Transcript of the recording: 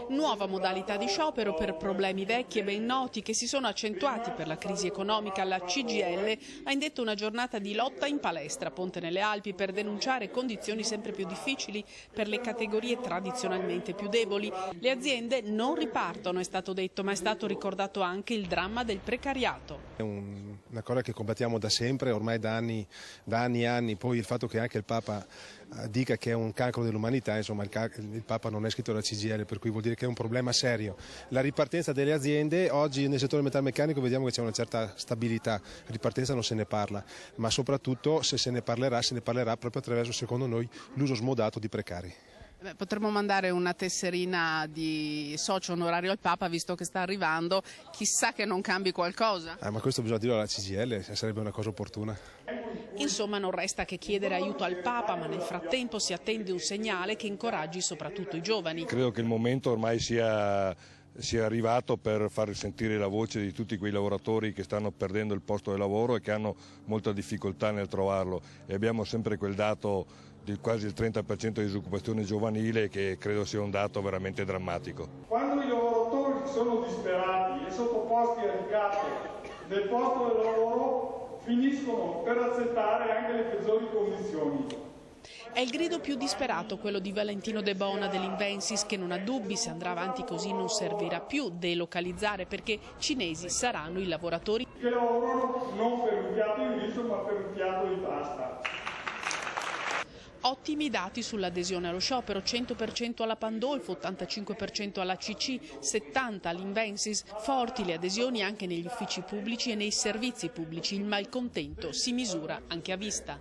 Nuova modalità di sciopero per problemi vecchi e ben noti che si sono accentuati per la crisi economica. La CGIL ha indetto una giornata di lotta in palestra a Ponte nelle Alpi per denunciare condizioni sempre più difficili per le categorie tradizionalmente più deboli. Le aziende non ripartono, è stato detto, ma è stato ricordato anche il dramma del precariato. È una cosa che combattiamo da sempre, ormai da anni e anni. Poi il fatto che anche il Papa dica che è un cancro dell'umanità, insomma il Papa non è scritto dalla CGIL, per cui vuol dire che è un problema serio. La ripartenza delle aziende, oggi nel settore metalmeccanico vediamo che c'è una certa stabilità, ripartenza non se ne parla, ma soprattutto se se ne parlerà proprio attraverso, secondo noi, l'uso smodato di precari. Potremmo mandare una tesserina di socio onorario al Papa, visto che sta arrivando, chissà che non cambi qualcosa. Ma questo bisogna dirlo alla CGIL, sarebbe una cosa opportuna. Insomma, non resta che chiedere aiuto al Papa, ma nel frattempo si attende un segnale che incoraggi soprattutto i giovani. Credo che il momento ormai sia arrivato per far sentire la voce di tutti quei lavoratori che stanno perdendo il posto di lavoro e che hanno molta difficoltà nel trovarlo, e abbiamo sempre quel dato di quasi il 30% di disoccupazione giovanile, che credo sia un dato veramente drammatico. Quando i lavoratori sono disperati e sottoposti al ricatto del posto del lavoro, finiscono per accettare anche le peggiori condizioni. È il grido più disperato quello di Valentino De Bona dell'Invensis, che non ha dubbi: se andrà avanti così non servirà più delocalizzare, perché cinesi saranno i lavoratori che lavorano non per un piatto di riso ma per un piatto di pasta. Ottimi dati sull'adesione allo sciopero: 100% alla Pandolfo, 85% alla CC, 70% all'Invensis. Forti le adesioni anche negli uffici pubblici e nei servizi pubblici. Il malcontento si misura anche a vista.